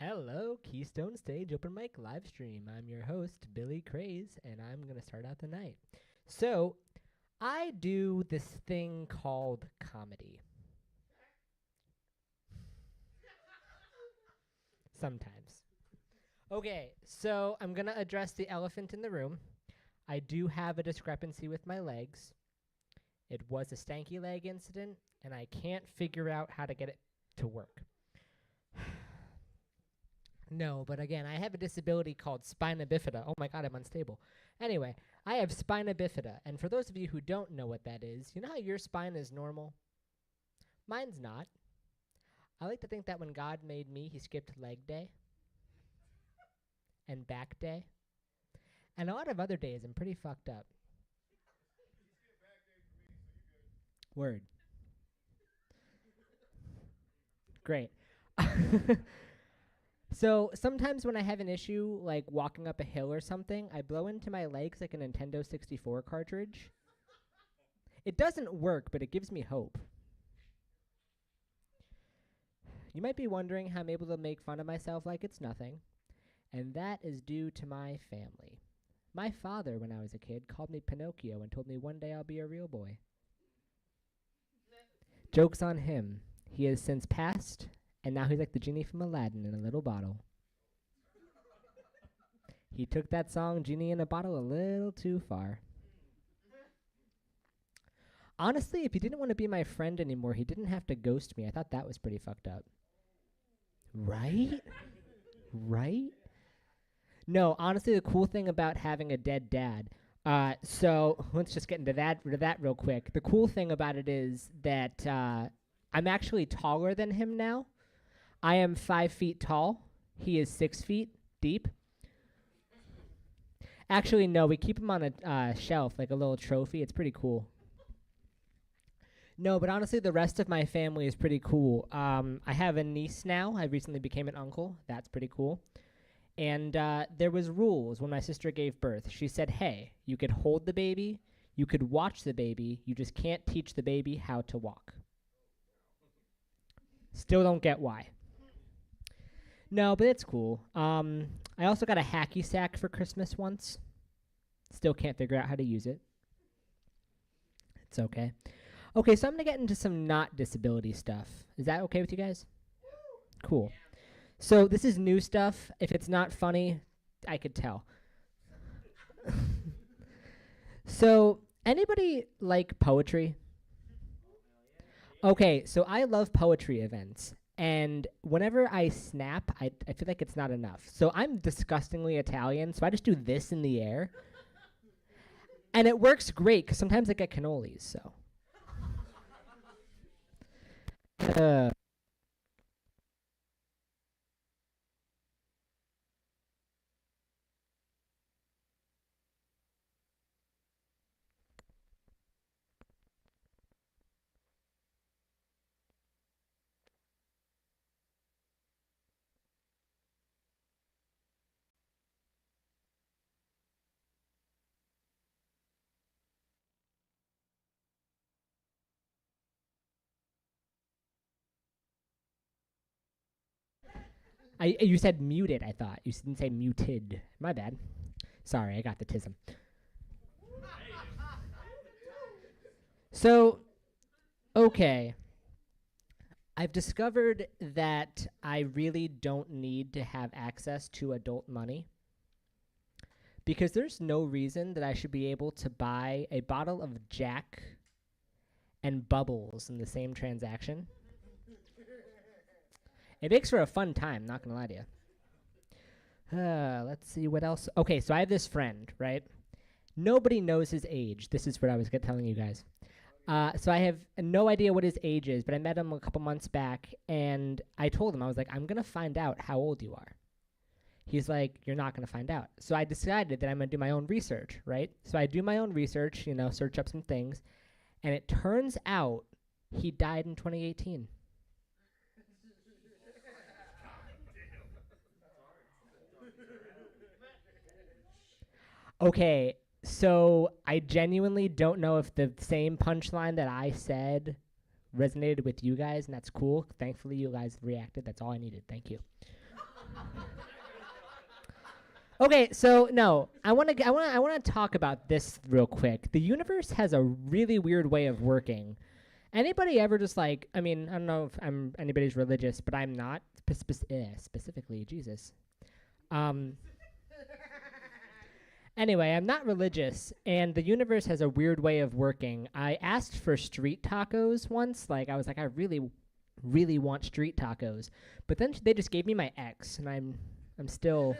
Hello, Keystone Stage Open Mic live stream. I'm your host, Billy Craze, and I'm going to start out the night. So, I do this thing called comedy. Sometimes. Okay, so I'm going to address the elephant in the room. I do have a discrepancy with my legs. It was a stanky leg incident, and I can't figure out how to get it to work. No, but again, I have a disability called spina bifida. Oh my god, I'm unstable. Anyway, I have spina bifida, and for those of you who don't know what that is, you know how your spine is normal? Mine's not. I like to think that when God made me, he skipped leg day and back day. And a lot of other days, I'm pretty fucked up. Word. Great. So sometimes when I have an issue, like walking up a hill or something, I blow into my legs like a Nintendo 64 cartridge. It doesn't work, but it gives me hope. You might be wondering how I'm able to make fun of myself like it's nothing, and that is due to my family. My father, when I was a kid, called me Pinocchio and told me one day I'll be a real boy. Joke's on him. He has since passed, and now he's like the genie from Aladdin in a little bottle. He took that song, Genie in a Bottle, a little too far. Honestly, if he didn't want to be my friend anymore, he didn't have to ghost me. I thought that was pretty fucked up. Right? Right? No, honestly, the cool thing about having a dead dad, so let's just get into that real quick. The cool thing about it is that I'm actually taller than him now. I am 5 feet tall. He is 6 feet deep. Actually, no, we keep him on a shelf, like a little trophy. It's pretty cool. No, but honestly, the rest of my family is pretty cool. I have a niece now. I recently became an uncle. That's pretty cool. And there was rules when my sister gave birth. She said, hey, you could hold the baby, you could watch the baby, you just can't teach the baby how to walk. Still don't get why. No, but it's cool. I also got a hacky sack for Christmas once. Still can't figure out how to use it. It's okay. Okay, so I'm going to get into some not disability stuff. Is that okay with you guys? Cool. So this is new stuff. If it's not funny, I could tell. So anybody like poetry? Okay, so I love poetry events. And whenever I snap, I feel like it's not enough. So I'm disgustingly Italian, so I just do this in the air. And it works great, because sometimes I get cannolis, so. You said muted, I thought. You didn't say muted. My bad. Sorry, I got the tism. So, okay. I've discovered that I really don't need to have access to adult money because there's no reason that I should be able to buy a bottle of Jack and Bubbles in the same transaction. It makes for a fun time, not gonna lie to you. Let's see what else. Okay, so I have this friend, right? Nobody knows his age. This is what I was telling you guys. So I have no idea what his age is, but I met him a couple months back, and I told him, I was like, I'm going to find out how old you are. He's like, you're not going to find out. So I decided that I'm going to do my own research, right? So I do my own research, search up some things, and it turns out he died in 2018. Okay, so I genuinely don't know if the same punchline that I said resonated with you guys, and that's cool. Thankfully, you guys reacted. That's all I needed. Thank you. Okay, so no, I want to talk about this real quick. The universe has a really weird way of working. Anybody ever just like? I mean, I don't know if anybody's religious, but I'm not specifically Jesus. Um. Anyway, I'm not religious, and the universe has a weird way of working. I asked for street tacos once. Like, I was like, I really, really want street tacos, but then they just gave me my ex, and I'm still,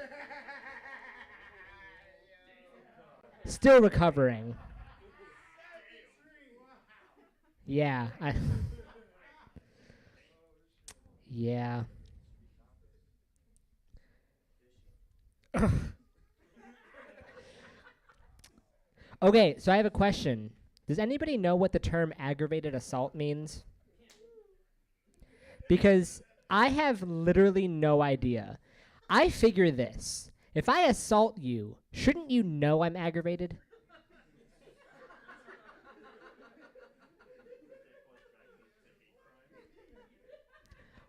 still recovering. Yeah, yeah. Okay, so I have a question. Does anybody know what the term aggravated assault means? Because I have literally no idea. I figure this. If I assault you, shouldn't you know I'm aggravated?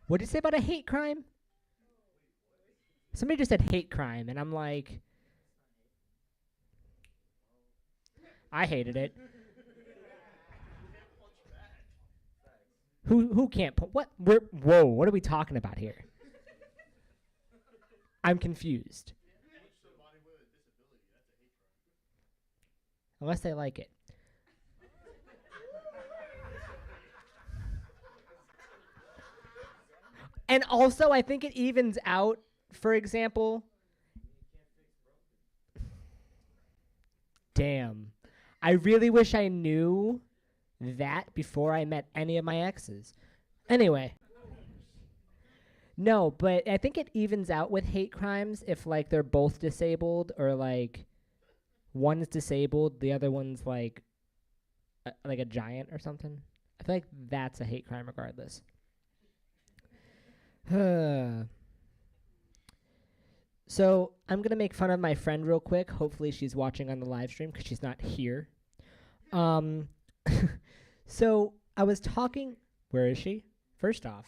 What did you say about a hate crime? Somebody just said hate crime, and I'm like, I hated it. Who can't what? Whoa, what are we talking about here? I'm confused. Unless they like it. And also, I think it evens out. For example, damn, I really wish I knew that before I met any of my exes. Anyway, no, but I think it evens out with hate crimes if like they're both disabled or like one's disabled, the other one's like a giant or something. I feel like that's a hate crime regardless. So I'm gonna make fun of my friend real quick. Hopefully she's watching on the live stream because she's not here. Um, so I was talking. Where is she? First off,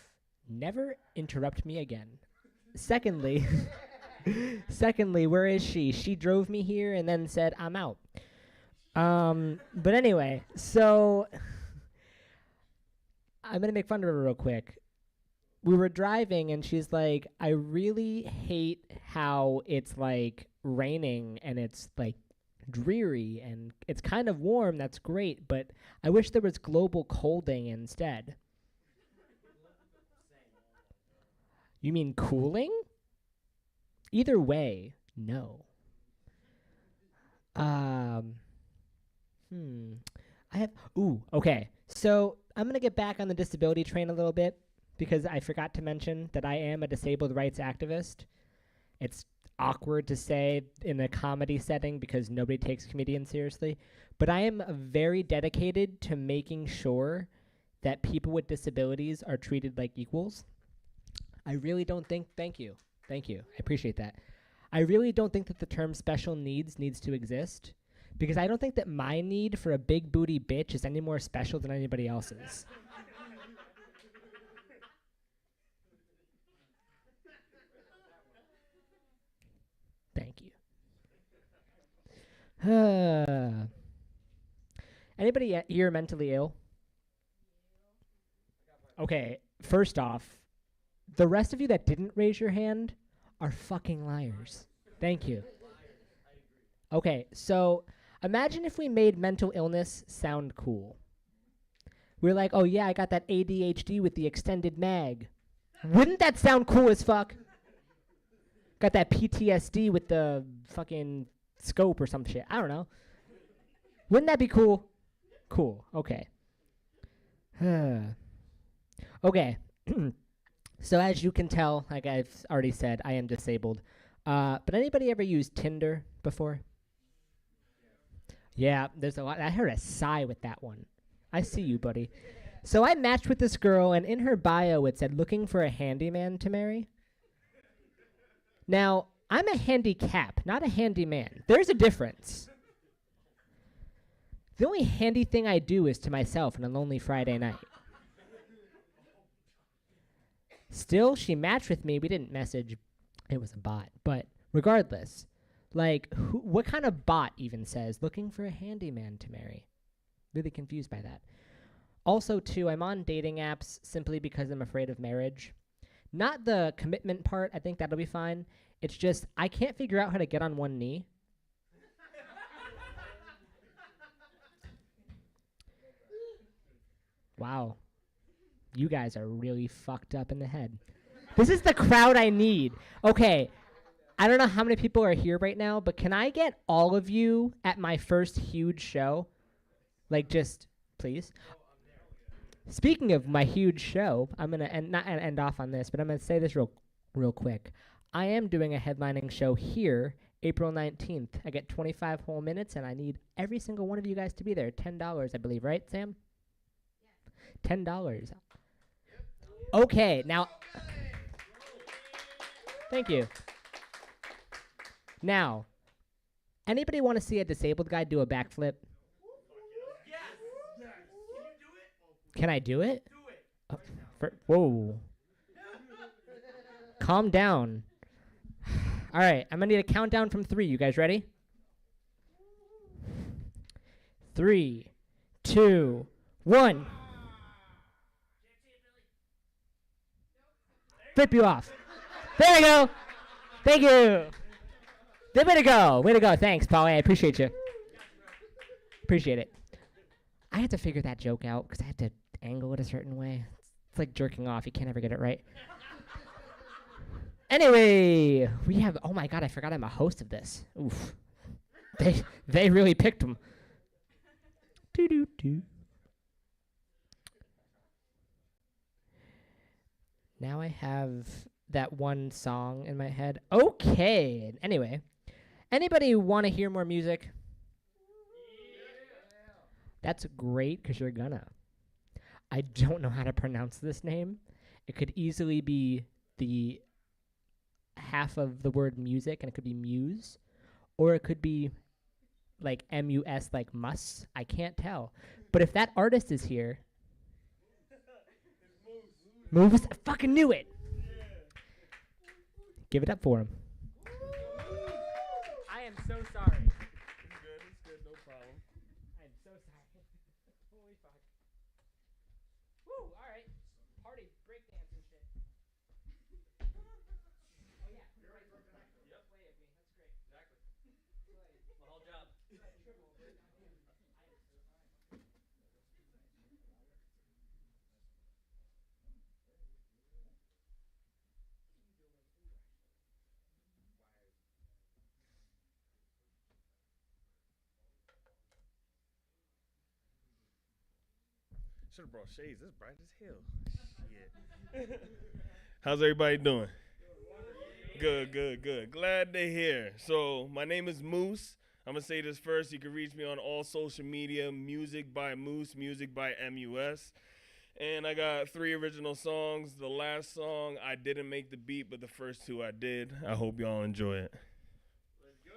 never interrupt me again. Secondly, secondly, where is she? She drove me here and then said I'm out. But anyway, so I'm gonna make fun of her real quick. We were driving and she's like, I really hate how it's like raining and it's like dreary and it's kind of warm. That's great, but I wish there was global colding instead. You mean cooling? Either way, no. Um, I have. Ooh, okay. So I'm gonna get back on the disability train a little bit because I forgot to mention that I am a disabled rights activist. It's awkward to say in a comedy setting because nobody takes comedians seriously, but I am very dedicated to making sure that people with disabilities are treated like equals. I really don't think, thank you, I appreciate that. I really don't think that the term special needs to exist because I don't think that my need for a big booty bitch is any more special than anybody else's. Thank you. Anybody here mentally ill? Okay, first off, the rest of you that didn't raise your hand are fucking liars. Thank you. Okay, so imagine if we made mental illness sound cool. We're like, oh yeah, I got that ADHD with the extended mag. Wouldn't that sound cool as fuck? Got that PTSD with the fucking scope or some shit. I don't know. Wouldn't that be cool? Cool. Okay. Okay. So as you can tell, like I've already said, I am disabled. But anybody ever used Tinder before? Yeah, there's a lot. I heard a sigh with that one. I see you, buddy. So I matched with this girl, and in her bio it said, looking for a handyman to marry. Now, I'm a handicap, not a handyman. There's a difference. The only handy thing I do is to myself on a lonely Friday night. Still, she matched with me. We didn't message It was a bot. But regardless, like, what kind of bot even says looking for a handyman to marry? Really confused by that. Also, too, I'm on dating apps simply because I'm afraid of marriage. Not the commitment part. I think that'll be fine. It's just I can't figure out how to get on one knee. Wow. You guys are really fucked up in the head. This is the crowd I need. Okay. I don't know how many people are here right now, but can I get all of you at my first huge show? Like, just, please. Speaking of my huge show, I'm going to not end off on this, but I'm going to say this real quick. I am doing a headlining show here, April 19th. I get 25 whole minutes, and I need every single one of you guys to be there. $10, I believe, right, Sam? Yeah. $10. Okay, now, thank you. Now, anybody want to see a disabled guy do a backflip? Yes. Can I do it? Do it. Whoa. Calm down. All right, I'm going to need a countdown from 3. You guys ready? 3, 2, 1. Flip you off. There we go. Thank you. Way to go. Way to go. Thanks, Polly. I appreciate you. Appreciate it. I had to figure that joke out because I had to angle it a certain way. It's like jerking off. You can't ever get it right. Anyway, we have, oh my God, I forgot I'm a host of this. Oof. They really picked them. Doo-doo-doo. Now I have that one song in my head. Okay. Anyway, anybody want to hear more music? That's great because you're gonna. I don't know how to pronounce this name. It could easily be the half of the word music, and it could be muse, or it could be like M-U-S, like mus. I can't tell. But if that artist is here, Moves, I fucking knew it. Give it up for him. I am so sorry. It's good, no problem. I am so sorry. Holy fuck. Woo, alright. Party, breakdance and shit. Oh yeah. You're right. Yep. Play at me. That's great. Exactly. My whole job. Should have brought shades. It's bright as hell. Shit. How's everybody doing? Good. Glad they're here. So my name is Moose. I'm gonna say this first. You can reach me on all social media. Music by Moose. Music by MUS. And I got 3 original songs. The last song I didn't make the beat, but the first 2 I did. I hope y'all enjoy it. Let's go.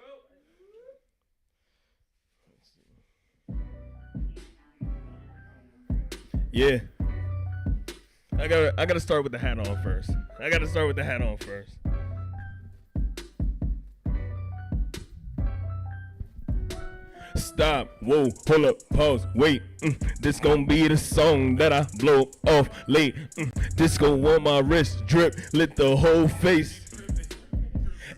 Yeah. I gotta start with the hat on first. Stop, whoa, hold up, pause, wait. This gon' be the song that I blow off late. Disco on my wrist, drip, lit the whole face.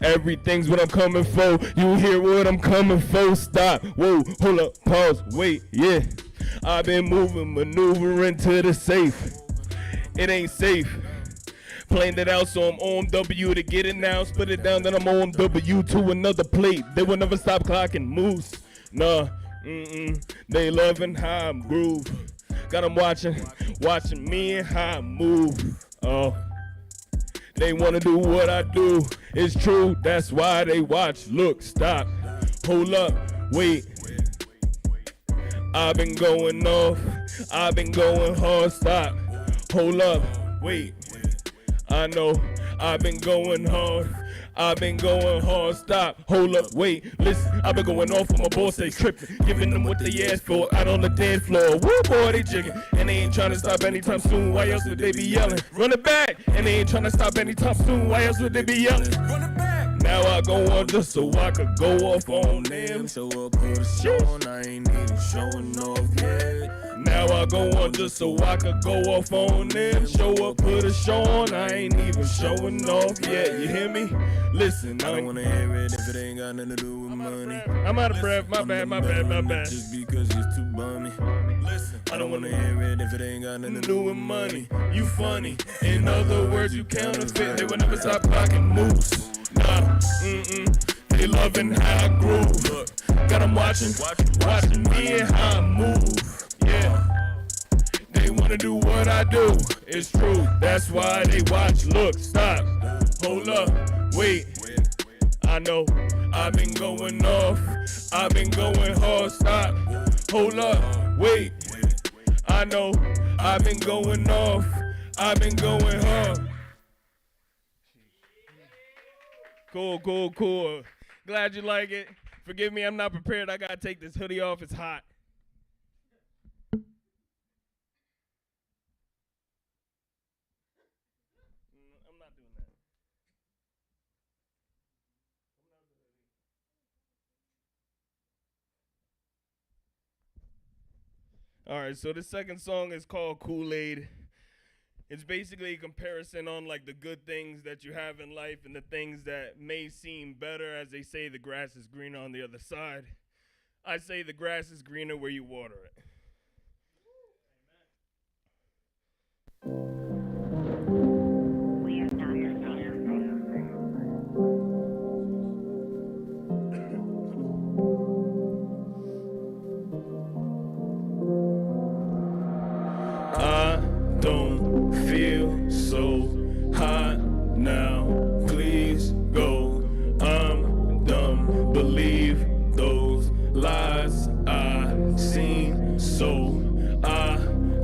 Everything's what I'm coming for. You hear what I'm coming for. Stop, whoa, hold up, pause, wait, yeah. I've been moving, maneuvering to the safe. It ain't safe. Playing it out, so I'm on W to get it now. Split it down, then I'm on W to another plate. They will never stop clocking moves. Nah, they loving how I'm groove. Got them watching me and how I move. Oh, they wanna do what I do. It's true, that's why they watch. Look, stop, hold up, wait. I've been going off, I've been going hard. Stop, hold up, wait. I know I've been going hard. I've been going hard, stop, hold up, wait, listen. I've been going off on my boss, they tripping, giving them what they asked for out on the dance floor. Woo, boy, they jigging, and they ain't trying to stop anytime soon. Why else would they be yelling? Run it back, and they ain't trying to stop anytime soon. Why else would they be yelling? Run it back. Now I go on just so I could go off on them. Show up, put a show on, I ain't even showing off yet. Now I go on just so I could go off on them. Show up, put a show on, I ain't even showing off yet. You hear me? Listen, I don't wanna hear it if it ain't got nothing to do with money. I'm out of breath, my bad. Just because it's too bummy. Listen, I don't wanna hear it if it ain't got nothing to do with money. You funny, in other words, you counterfeit. They will never stop blocking moves. Nah, they loving how I groove. Look, got them watching me and how I move. Yeah, they wanna do what I do. It's true, that's why they watch. Look, stop, hold up, wait. I know I've been going off, I've been going hard. Stop, hold up, wait. I know I've been going off, I've been going hard. Cool. Glad you like it. Forgive me, I'm not prepared. I gotta take this hoodie off. It's hot. I'm not doing that. All right, so the second song is called Kool-Aid. It's basically a comparison on like the good things that you have in life and the things that may seem better. As they say, the grass is greener on the other side. I say the grass is greener where you water it. I don't feel so hot now, please go. I'm dumb, believe those lies I seen. So I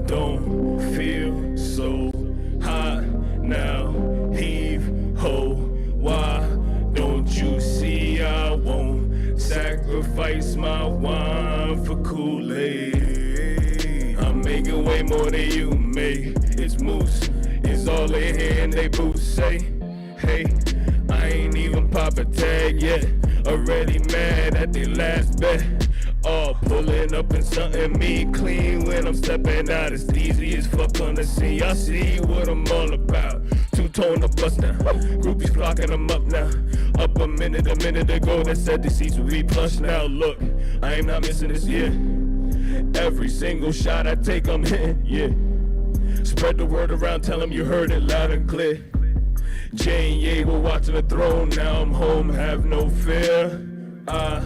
don't feel so hot now, heave ho. Why don't you see I won't sacrifice my wine for Kool-Aid? I'm making way more than you make. It's moose, it's all they hear and they boost. Say, hey, I ain't even pop a tag yet. Already mad at the last bet. All pulling up in something me clean when I'm stepping out. It's easy as fuck on the scene. Y'all see what I'm all about. Two-tone to bust now. Groupies flocking them up now. Up a minute ago, they said the seats would be plush now. Look, I ain't not missing this year. Every single shot I take, I'm hitting, yeah. Spread the word around, tell them you heard it loud and clear. Jane, yeah, we're watching the throne, now I'm home, have no fear. I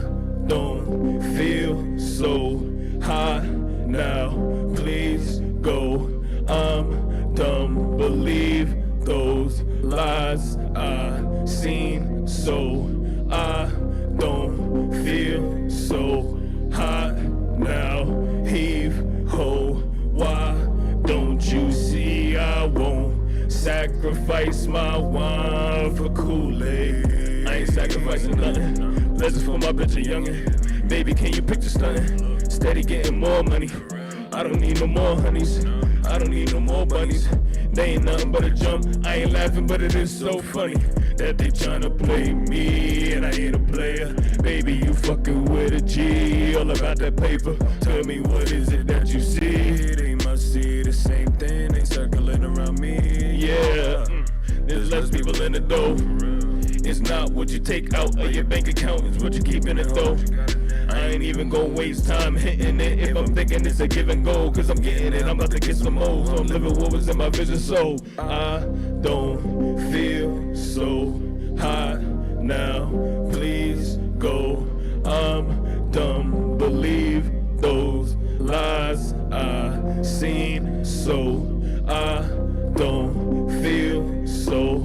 don't feel so hot now, please go. I'm dumb, believe those lies I seen. So I don't feel so hot now, heave ho. Why don't you see I won't sacrifice my wine for Kool-Aid? I ain't sacrificing nothing. Lessons for my bitch a youngin'. Baby, can you picture stunning? Steady getting more money. I don't need no more honeys. I don't need no more bunnies. They ain't nothing but a jump. I ain't laughing, but it is so funny that they tryna play me and I ain't a player. Baby, you fucking with a G, all about that paper. Tell me what is it that you see? They must see the same thing, they circling around me. Yeah, there's less people in the dough. It's not what you take out of your bank account, it's what you keep in it though. I ain't even gonna waste time hitting it if I'm thinking it's a give and go. Cause I'm getting it, I'm about to get some more. So I'm living what was in my vision, so I don't feel so hot now, please go. I'm dumb, believe those lies I seen. So I don't feel so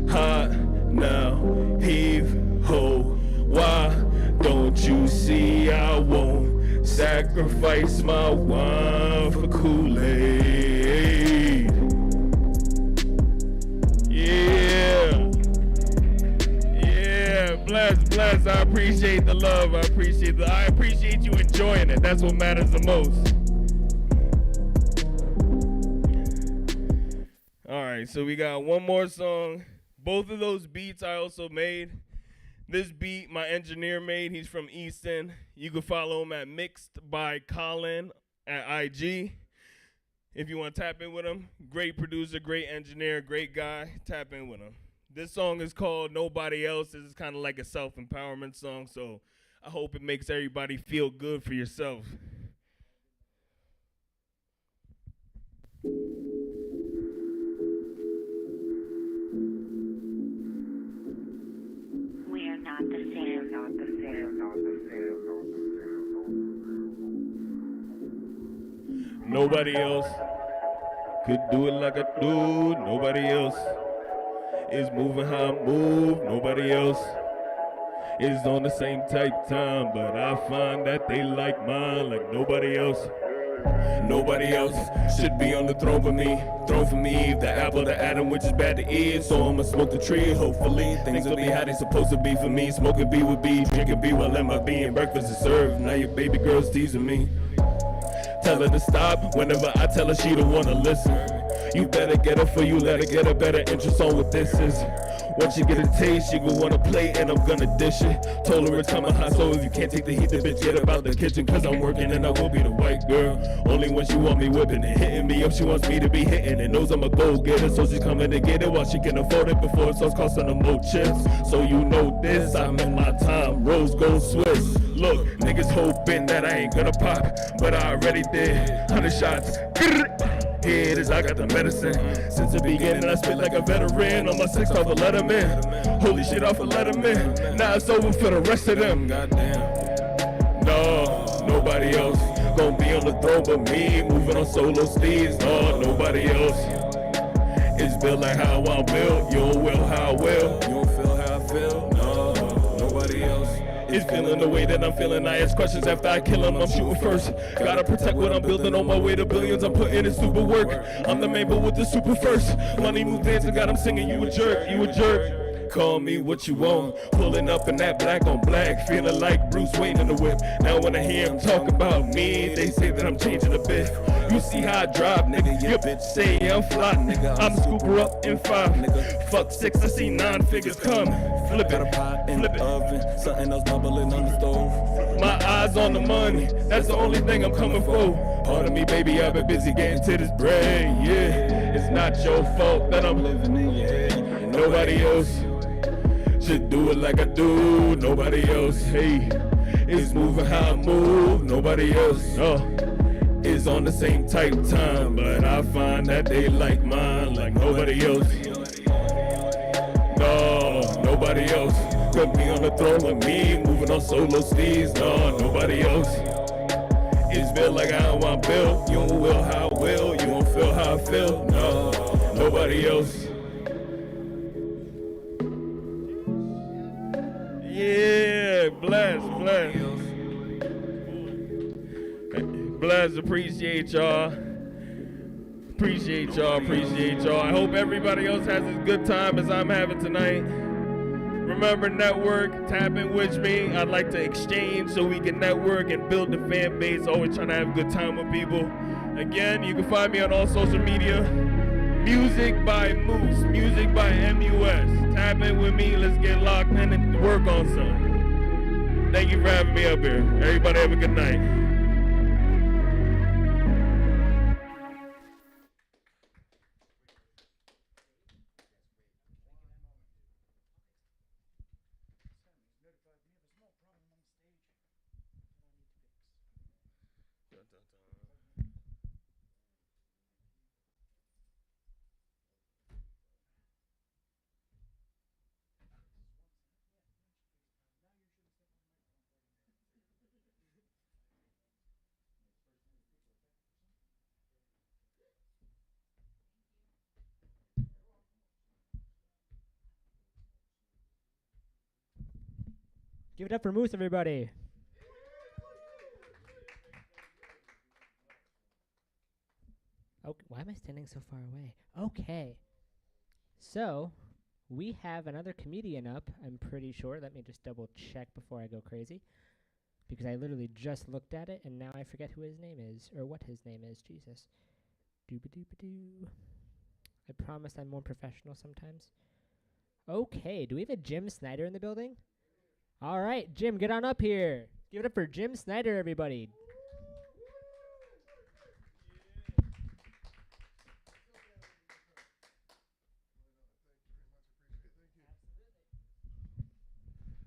hot now, heave ho. Why don't you see I won't sacrifice my wine for Kool-Aid? Yeah. bless. I appreciate the love. I appreciate you enjoying it. That's what matters the most. All right, so we got one more song. Both of those beats I also made. This beat my engineer made. He's from Easton. You can follow him at Mixed by Colin at IG. If you want to tap in with him, great producer, great engineer, great guy. Tap in with him. This song is called Nobody Else. This is kind of like a self-empowerment song, so I hope it makes everybody feel good for yourself. We are not the same. Nobody else could do it like I do. Nobody else is moving how I move. Nobody else is on the same type time, but I find that they like mine like nobody else. Nobody else should be on the throne for me. Throne for me, the apple, the Adam, which is bad to eat. So I'ma smoke the tree. Hopefully things will be how they supposed to be for me. Smoking B with B, drinking B while in my B, and breakfast is served. Now your baby girl's teasing me. Tell her to stop. Whenever I tell her, she don't wanna listen. You better get her for you, let her get a better interest on what this is. Once you get a taste, you gon' wanna play and I'm gonna dish it. Told her it's coming hot, so if you can't take the heat, the bitch get about the kitchen. Cause I'm working and I will be the white girl. Only when she want me whipping and hitting me up, she wants me to be hitting and knows I'm a go-getter. So she's coming to get it while she can afford it before it starts costing her more chips. So you know this, I'm in my time, rose gold Swiss. Look, niggas hoping that I ain't gonna pop, but I already did. 100 shots. Here it is, I got the medicine. Since the beginning, I spit like a veteran. On my 6 off a Letterman. Holy shit off a Letterman. Now it's over for the rest of them. Goddamn. No, nobody else gonna be on the throne but me. Moving on solo steeds. No, nobody else is built like how I'm built. You don't will how I will. You don't feel how I feel. No, nobody else is feeling the way that I'm feeling. I ask questions after I kill him, I'm shooting first. Gotta protect what I'm building on my way to billions. I'm putting in super work. I'm the man, but with the super first. Money move dancing, got him singing, you a jerk, you a jerk. Call me what you want. Pulling up in that black on black, feeling like Bruce Wayne in the whip. Now when I hear him talk about me, they say that I'm changing a bit. You see how I drive, nigga. Your bitch say I'm fly, nigga. I'm scooper up in 5, nigga. Fuck 6, I see 9 figures come. Flip it, flip it. Oven, something else bubbling on the stove. My eyes on the money, that's the only thing I'm coming for. Pardon me, baby, I've been busy getting to this bread, yeah. It's not your fault that I'm living in, yeah. Nobody else should do it like I do. Nobody else, hey, is moving how I move. Nobody else, is on the same type time, but I find that they like mine like nobody else. No, nobody else could be on the throne with me, moving on solo steeds. No, nobody else is built like how I'm built. You don't will how I will, you won't feel how I feel. No, nobody else. Yeah, bless. Bless, appreciate y'all. Appreciate y'all. I hope everybody else has as good time as I'm having tonight. Remember, network, tap in with me. I'd like to exchange so we can network and build the fan base. Always trying to have a good time with people. Again, you can find me on all social media. Music by Moose, music by MUS. Tap in with me, let's get locked in and work on something. Thank you for having me up here. Everybody have a good night. Give it up for Moose, everybody. Okay, why am I standing so far away? Okay. So, we have another comedian up, I'm pretty sure. Let me just double check before I go crazy. Because I literally just looked at it and now I forget who his name is or what his name is. Jesus. Doo-ba-doo-ba-doo. I promise I'm more professional sometimes. Okay, do we have a Jim Snyder in the building? All right, Jim, get on up here. Give it up for Jim Snyder, everybody.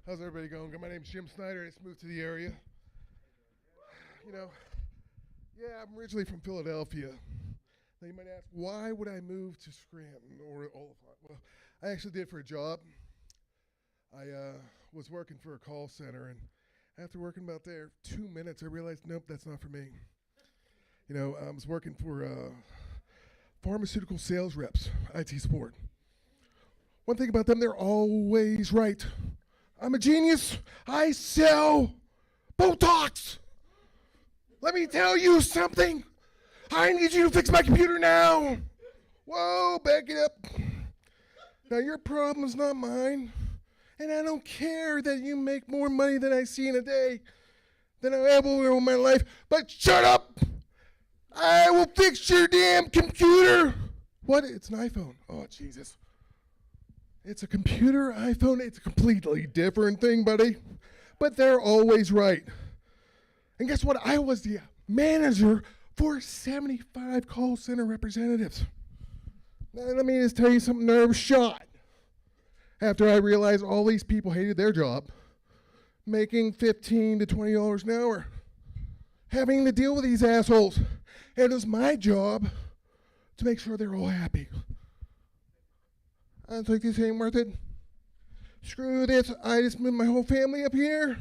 How's everybody going? My name's Jim Snyder. I just moved to the area. You know, yeah, I'm originally from Philadelphia. Now you might ask, why would I move to Scranton or Oliphant? Well, I actually did for a job. I was working for a call center, and after working about there 2 minutes, I realized, nope, that's not for me. You know, I was working for pharmaceutical sales reps, IT support. One thing about them, they're always right. I'm a genius. I sell Botox. Let me tell you something. I need you to fix my computer now. Whoa, back it up. Now your problem's not mine. And I don't care that you make more money than I see in a day than I'm able to in my life. But shut up. I will fix your damn computer. What? It's an iPhone. Oh, Jesus. It's a computer, iPhone. It's a completely different thing, buddy. But they're always right. And guess what? I was the manager for 75 call center representatives. Now, let me just tell you something. Nerve shot. After I realized all these people hated their job, making $15 to $20 an hour, having to deal with these assholes. And it was my job to make sure they're all happy. I was like, this ain't worth it. Screw this. I just moved my whole family up here.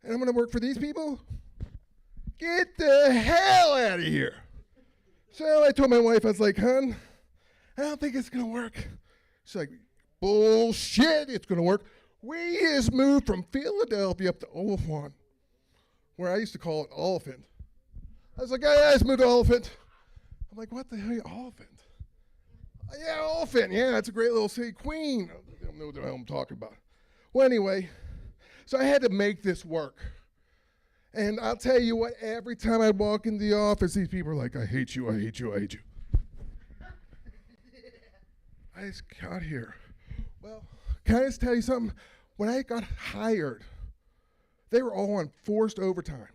And I'm going to work for these people? Get the hell out of here. So I told my wife, I was like, hon, I don't think it's going to work. She's like, bullshit, it's going to work. We just moved from Philadelphia up to Oliphant, where I used to call it Oliphant. I was like, I just moved to Oliphant. I'm like, what the hell, Oliphant? Yeah, Oliphant. Yeah, it's a great little city. Queen. I don't know what the hell I'm talking about. Well, anyway, so I had to make this work. And I'll tell you what, every time I walk in the office, these people are like, I hate you, I hate you, I hate you. I just got here. Well, can I just tell you something? When I got hired, they were all on forced overtime.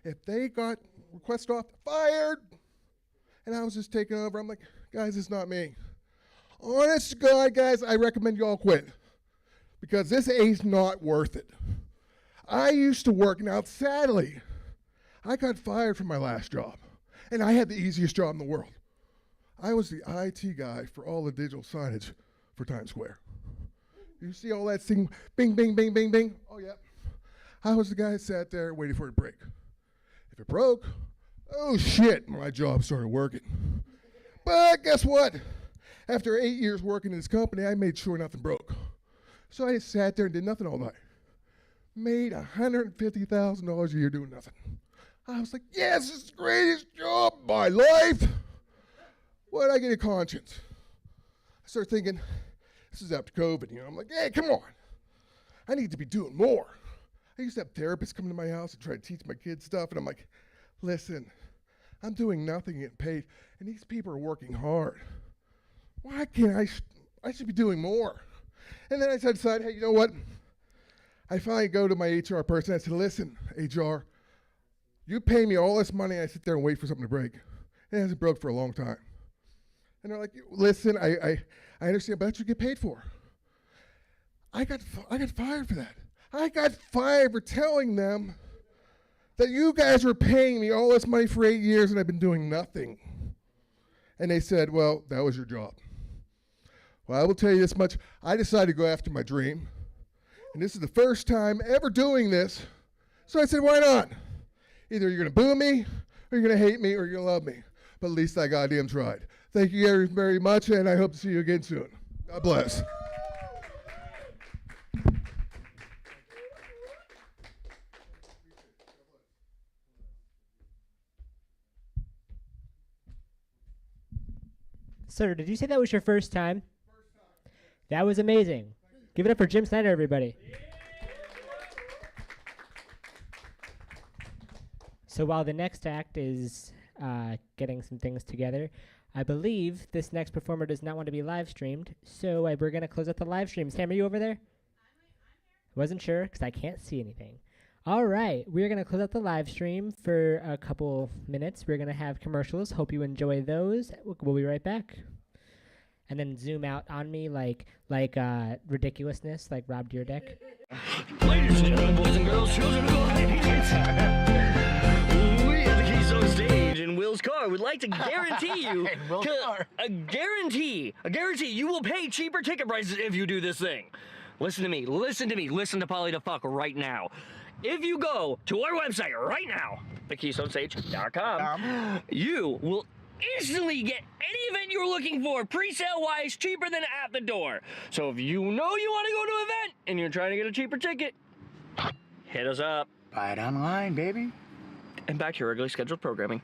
If they got requested off, fired. And I was just taking over. I'm like, guys, it's not me. Honest to God, guys, I recommend you all quit. Because this ain't not worth it. I used to work, now sadly, I got fired from my last job. And I had the easiest job in the world. I was the IT guy for all the digital signage for Times Square. You see all that thing, bing, bing, bing, bing, bing? Oh, yeah. I was the guy that sat there waiting for it to break. If it broke, oh shit, my job started working. But guess what? After 8 years working in this company, I made sure nothing broke. So I just sat there and did nothing all night. Made $150,000 a year doing nothing. I was like, yes, this is the greatest job of my life. What did I get a conscience? I started thinking, this is after COVID, you know. I'm like, hey, come on. I need to be doing more. I used to have therapists come to my house and try to teach my kids stuff, and I'm like, listen, I'm doing nothing getting paid, and these people are working hard. Why can't I should be doing more. And then I decided, hey, you know what? I finally go to my HR person. I said, listen, HR, you pay me all this money. I sit there and wait for something to break. It hasn't broke for a long time. And they're like, listen, I understand, but that's what you get paid for. I got fired for that. I got fired for telling them that you guys were paying me all this money for 8 years and I've been doing nothing. And they said, well, that was your job. Well, I will tell you this much. I decided to go after my dream. And this is the first time ever doing this. So I said, why not? Either you're going to boo me, or you're going to hate me, or you're going to love me. But at least I goddamn tried. Thank you very, very much, and I hope to see you again soon. God bless. Sir, did you say that was your first time? That was amazing. Give it up for Jim Snyder, everybody. So while the next act is getting some things together, I believe this next performer does not want to be live streamed, so we're going to close out the live stream. Sam, are you over there? Wasn't sure because I can't see anything. All right, we're going to close out the live stream for a couple minutes. We're going to have commercials. Hope you enjoy those. We'll be right back. And then zoom out on me like ridiculousness, like Rob Dyrdek. Ladies and gentlemen, boys and girls, children of all ages, we at the Keystone Stage in Will's car would like to guarantee you a guarantee you will pay cheaper ticket prices if you do this thing. Listen to me, listen to Polly the Fuck right now. If you go to our website right now, thekeystonestage.com, you will instantly get any event you're looking for, pre-sale wise, cheaper than at the door. So if you know you want to go to an event and you're trying to get a cheaper ticket, hit us up. Buy it online, baby. And back to your regularly scheduled programming.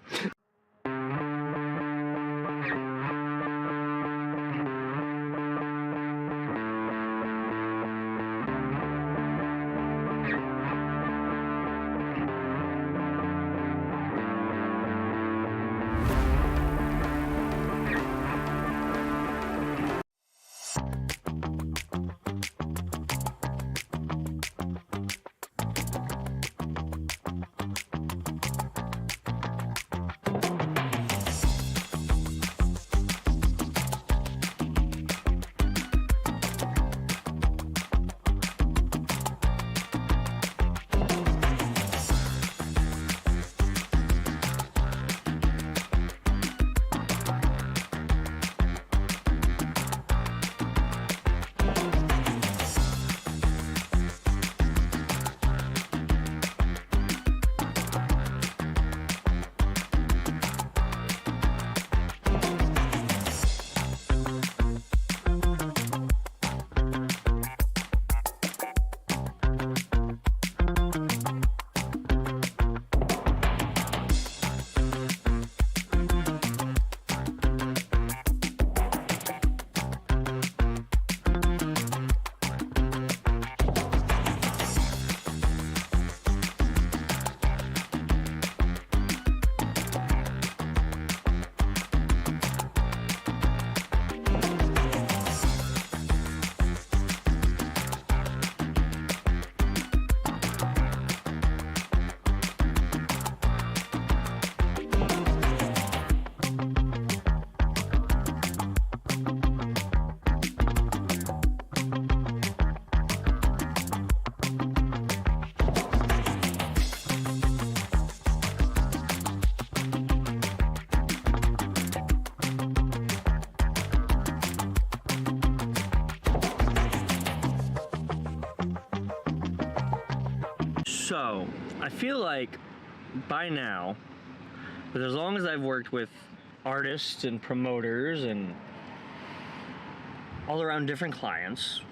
So, I feel like by now, but as long as I've worked with artists and promoters and all around different clients,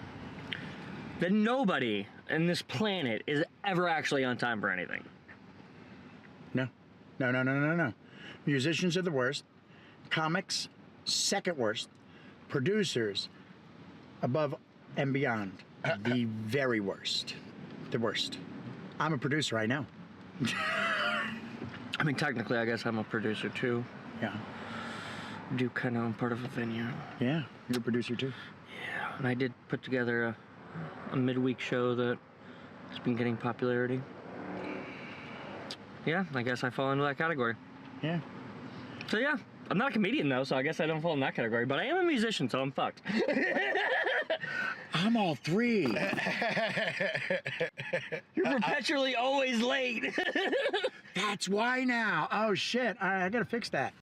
that nobody in this planet is ever actually on time for anything. No. Musicians are the worst. Comics, second worst. Producers, above and beyond, the very worst. The worst. I'm a producer, I know. I mean, technically, I guess I'm a producer too. Yeah. Do kind of own part of a venue. Yeah, you're a producer too. Yeah, and I did put together a midweek show that has been getting popularity. Yeah, I guess I fall into that category. Yeah. So yeah, I'm not a comedian though, so I guess I don't fall in that category, but I am a musician, so I'm fucked. I'm all three. You're perpetually always late. That's why now. Oh shit, I gotta fix that.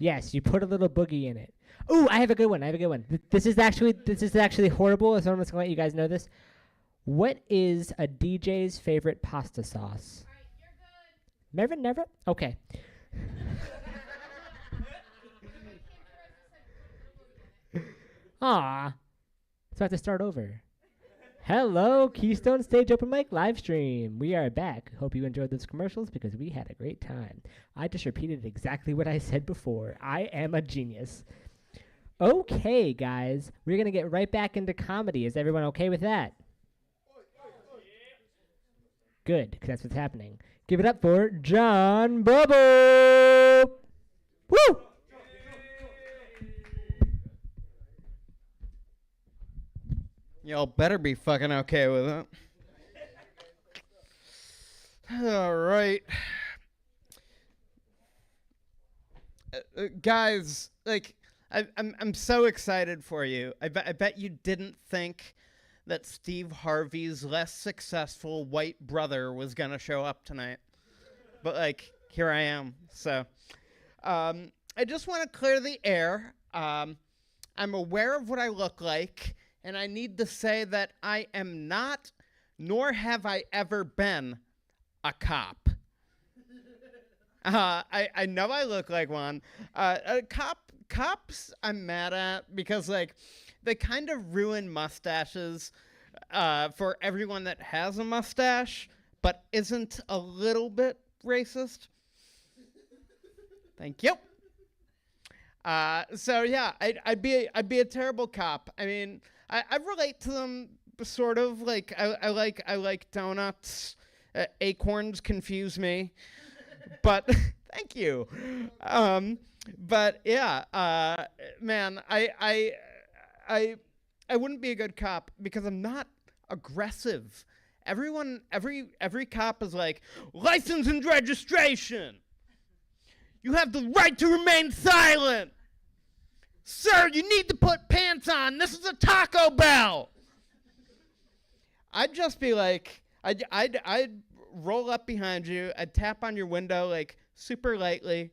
Yes, you put a little boogie in it. Ooh, I have a good one. This is actually horrible. So I'm just gonna let you guys know this. What is a DJ's favorite pasta sauce? All right, you're good. Never? Okay. Aw. So I have to start over. Hello, Keystone Stage Open Mic live stream. We are back. Hope you enjoyed those commercials because we had a great time. I just repeated exactly what I said before. I am a genius. Okay, guys. We're going to get right back into comedy. Is everyone okay with that? Good, because that's what's happening. Give it up for John Bubble. Woo! Y'all better be fucking okay with it. All right. Guys, like, I'm so excited for you. I bet you didn't think that Steve Harvey's less successful white brother was gonna show up tonight. But, like, here I am. So, I just want to clear the air. I'm aware of what I look like. And I need to say that I am not, nor have I ever been, a cop. I know I look like one. Cops I'm mad at because, like, they kind of ruin mustaches for everyone that has a mustache, but isn't a little bit racist. Thank you. So yeah, I'd be a terrible cop. I mean, I relate to them sort of. Like I like donuts. Acorns confuse me, but thank you. But yeah, man, I wouldn't be a good cop because I'm not aggressive. Every cop is like, license and registration. You have the right to remain silent. Sir, you need to put pants on. This is a Taco Bell. I'd just be like, I'd roll up behind you. I'd tap on your window like super lightly.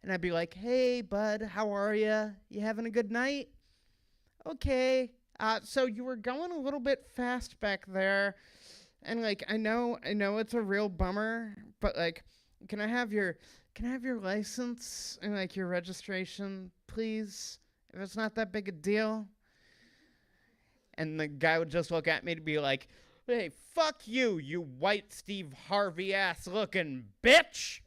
And I'd be like, hey, bud, how are you? You having a good night? Okay. So you were going a little bit fast back there. And like, I know it's a real bummer, but like, can I have your license and like your registration, please? If it's not that big a deal. And the guy would just look at me to be like, hey, fuck you, you white Steve Harvey ass looking bitch.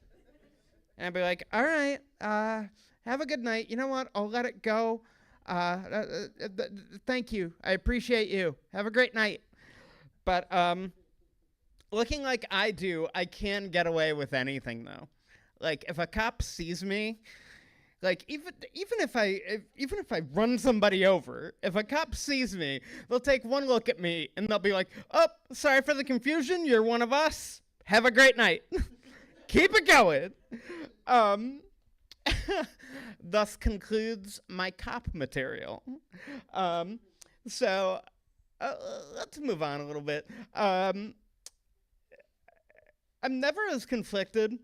And I'd be like, all right, have a good night. You know what? I'll let it go. Thank you. I appreciate you. Have a great night. But looking like I do, I can get away with anything though. Like if a cop sees me, like even if I run somebody over, if a cop sees me, they'll take one look at me and they'll be like, "Oh, sorry for the confusion. You're one of us. Have a great night." Keep it going. Thus concludes my cop material. So let's move on a little bit. I'm never as conflicted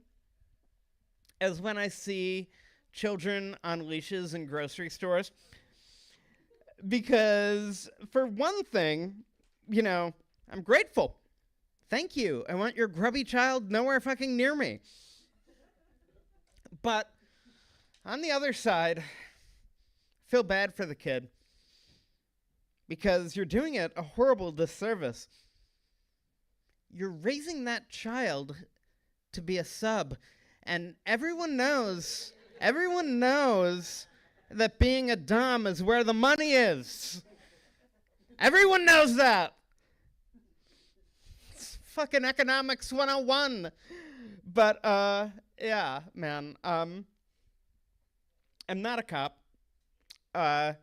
as when I see children on leashes in grocery stores. Because for one thing, you know, I'm grateful. Thank you. I want your grubby child nowhere fucking near me. But on the other side, I feel bad for the kid. Because you're doing it a horrible disservice. You're raising that child to be a sub. And everyone knows that being a dom is where the money is. Everyone knows that. It's fucking economics 101. But, yeah, man. I'm not a cop. I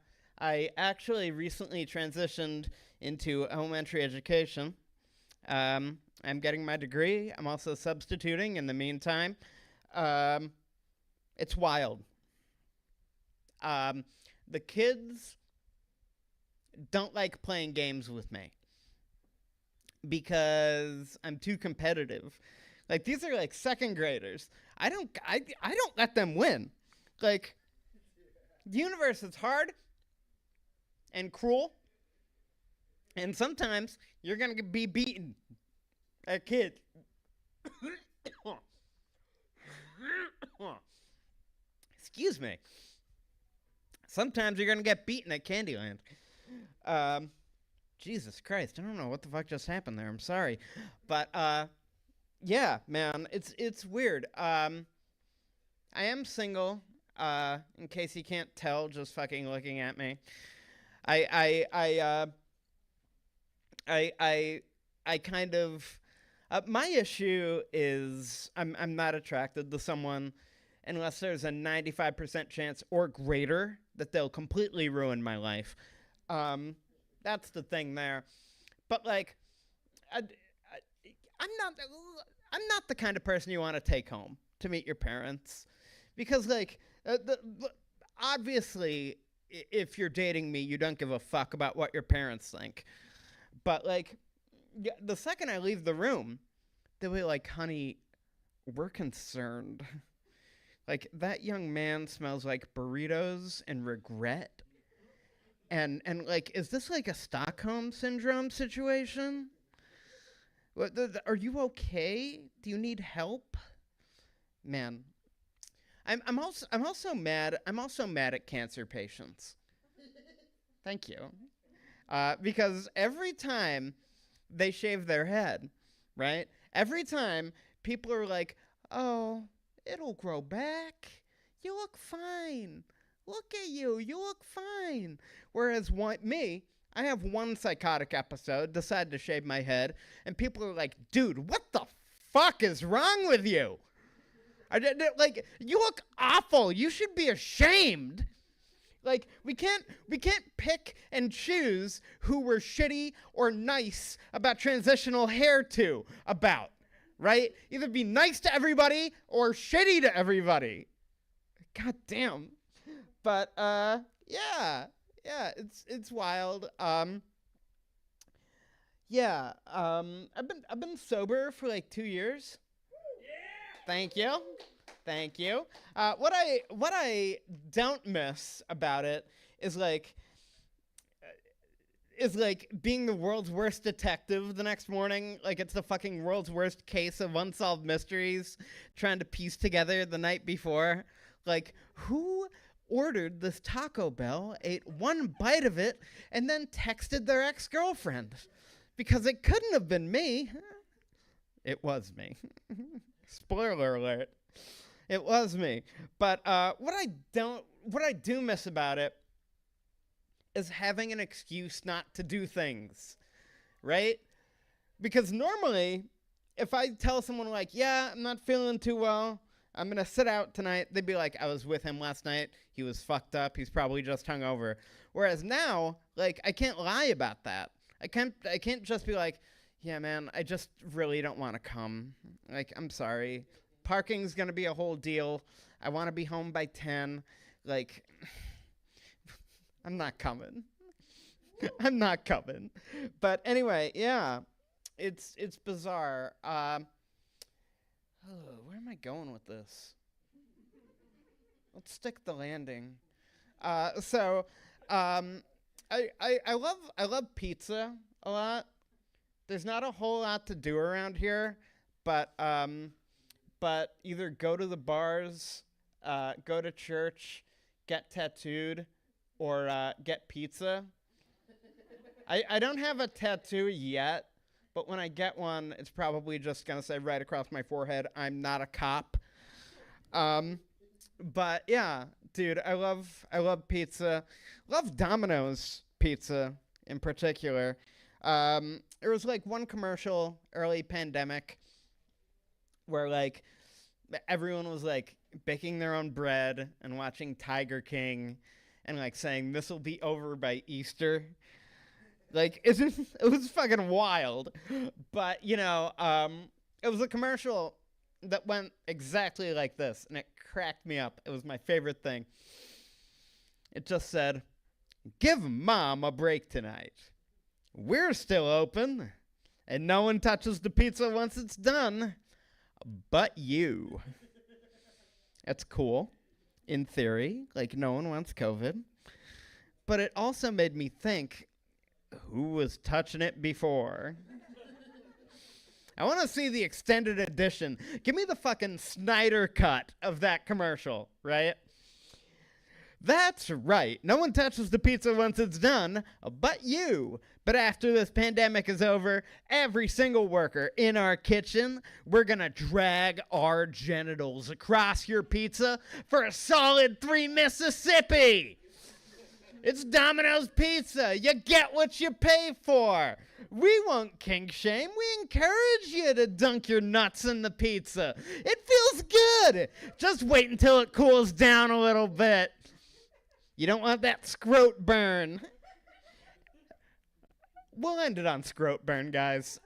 actually recently transitioned into elementary education. I'm getting my degree. I'm also substituting in the meantime. It's wild. The kids don't like playing games with me because I'm too competitive. Like these are like second graders. I don't let them win. Like, the universe is hard and cruel, and sometimes you're going to be beaten. A kid. Excuse me. Sometimes you're going to get beaten at Candyland. Jesus Christ, I don't know what the fuck just happened there. I'm sorry. But, yeah, man, it's weird. I am single, in case you can't tell just fucking looking at me. I kind of, my issue is I'm not attracted to someone unless there's a 95% chance or greater that they'll completely ruin my life. That's the thing there. But like, I'm not the kind of person you want to take home to meet your parents, because like, obviously, if you're dating me, you don't give a fuck about what your parents think. But like, the second I leave the room, they'll be like, honey, we're concerned. Like, that young man smells like burritos and regret. And like, is this like a Stockholm Syndrome situation? Are you okay? Do you need help? Man, I'm also mad. I'm also mad at cancer patients. Thank you. Because every time they shave their head, right? Every time people are like, oh, it'll grow back. You look fine. Look at you. You look fine. Whereas me, I have one psychotic episode, decide to shave my head, and people are like, dude, what the fuck is wrong with you? Like, you look awful. You should be ashamed. Like, we can't pick and choose who we're shitty or nice about transitional hair to about, right? Either be nice to everybody or shitty to everybody. God damn. But yeah, it's wild. I've been sober for like 2 years. Thank you. What I don't miss about it is like being the world's worst detective the next morning. Like, it's the fucking world's worst case of unsolved mysteries trying to piece together the night before. Like, who ordered this Taco Bell, ate one bite of it, and then texted their ex-girlfriend? Because it couldn't have been me. It was me. Spoiler alert. It was me. But what I do miss about it is having an excuse not to do things, right? Because normally, if I tell someone like, yeah, I'm not feeling too well, I'm going to sit out tonight, they'd be like, I was with him last night. He was fucked up. He's probably just hungover. Whereas now, like, I can't lie about that. I can't just be like, yeah, man, I just really don't want to come. Like, I'm sorry. Parking's going to be a whole deal. I want to be home by 10. Like, I'm not coming. I'm not coming. But anyway, yeah, it's bizarre. Where am I going with this? Let's stick the landing. I love pizza a lot. There's not a whole lot to do around here, but either go to the bars, go to church, get tattooed, or get pizza. I don't have a tattoo yet, but when I get one, it's probably just gonna say right across my forehead, I'm not a cop. But yeah, dude, I love pizza. Love Domino's pizza in particular. There was like one commercial early pandemic where like everyone was like baking their own bread and watching Tiger King and like saying this will be over by Easter. Like, it was fucking wild. But, you know, it was a commercial that went exactly like this, and it cracked me up. It was my favorite thing. It just said, give Mom a break tonight. We're still open, and no one touches the pizza once it's done, but you. That's cool. in theory, like no one wants COVID. But it also made me think, who was touching it before? I want to see the extended edition. Give me the fucking Snyder cut of that commercial, right? That's right. No one touches the pizza once it's done, but you. But after this pandemic is over, every single worker in our kitchen, we're going to drag our genitals across your pizza for a solid 3 Mississippi. It's Domino's Pizza. You get what you pay for. We won't kink shame. We encourage you to dunk your nuts in the pizza. It feels good. Just wait until it cools down a little bit. You don't want that scrote burn. We'll end it on scrote burn, guys.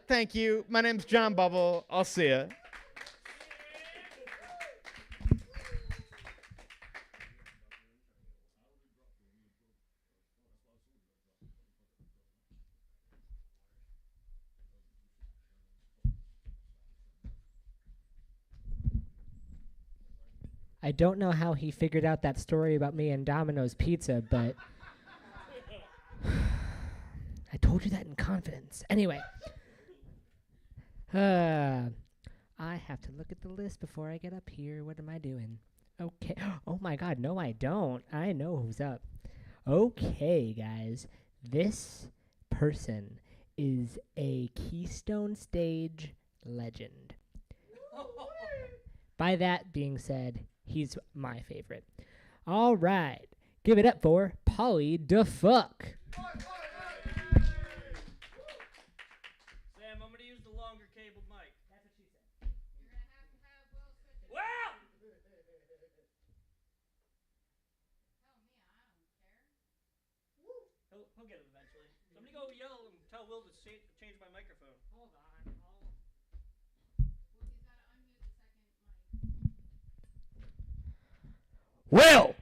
Thank you. My name's John Bubble. I'll see ya. I don't know how he figured out that story about me and Domino's Pizza, but I told you that in confidence. Anyway, I have to look at the list before I get up here. What am I doing? Okay. Oh my God, no, I don't. I know who's up. Okay, guys, this person is a Keystone Stage legend. By that being said, he's my favorite. All right. Give it up for Polly DeFuck. Sam, I'm going to use the longer cabled mic. That's what she said. You're going to have Will switch it. Well! He'll get it eventually. Somebody go yell and tell Will to change my microphone. Hold on. Will!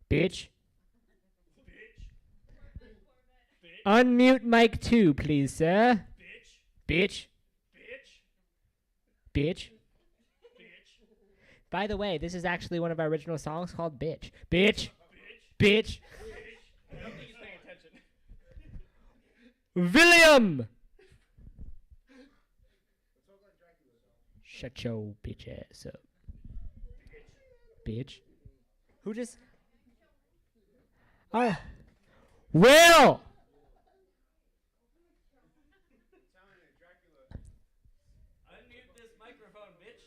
Bitch. Unmute mic 2, please, sir. Bitch. Bitch. By the way, this is actually one of our original songs called Bitch. Bitch. Bitch. I don't think he's paying attention. William! Shut your bitch ass up. Bitch. Who just... Oh. Will! Unmute this microphone, bitch.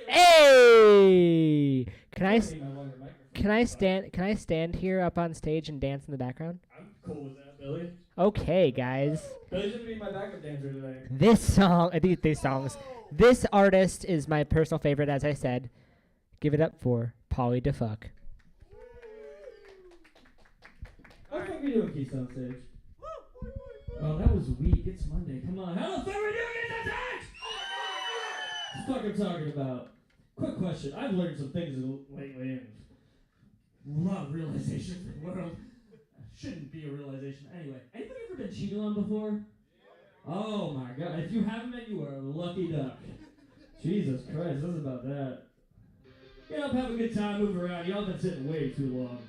Hey! Can I stand here up on stage and dance in the background? I'm cool with that, Billy. Okay, guys. Billy's gonna be my backup dancer today. This song, these songs, this artist is my personal favorite, as I said. Give it up for Polly DeFuck. How the fuck are we doing Keystone Stage? Oh, that was weak. It's Monday. Come on. How the fuck are we doing Keystone Stage? What the fuck I'm talking about? Quick question. I've learned some things lately and a lot of realizations in the world. Shouldn't be a realization. Anyway, anybody ever been cheated on before? Oh my God. If you haven't been, you are a lucky duck. Jesus Christ, this is about that. Get up, have a good time, move around. Y'all been sitting way too long.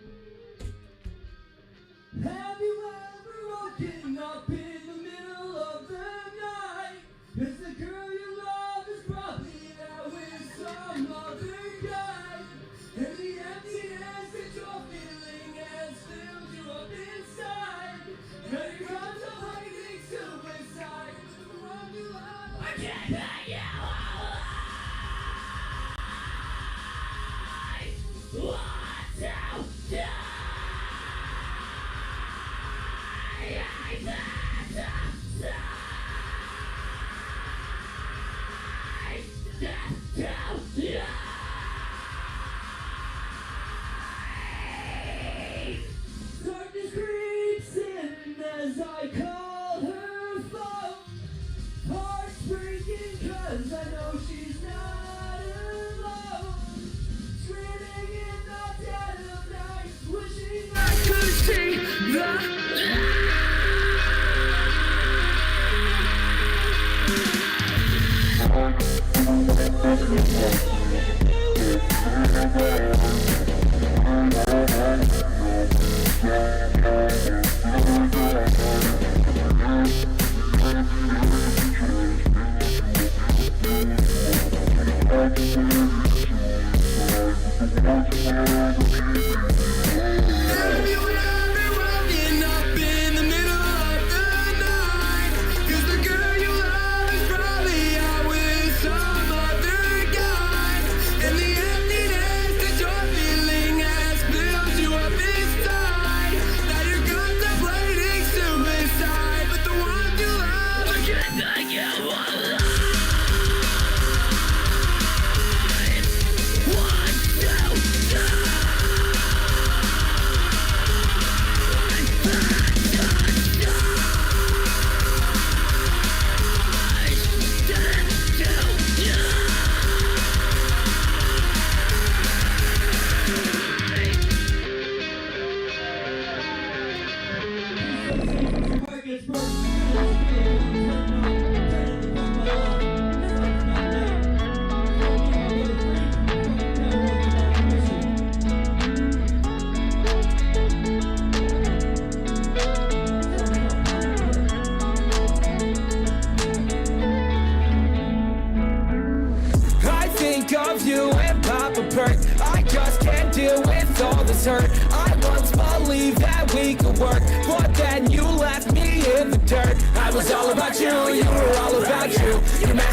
Have you ever woken up in the middle of the night? 'Cause the girl you love is probably out with some other guy. And the emptiness that you're feeling has filled you up inside. Ready to run to lightning suicide. The one you love, I can't let you want to die. Darkness creeps in as I call her phone. Heart's breaking 'cause I know she's not alone. Screaming in the dead of night, wishing I could see the light.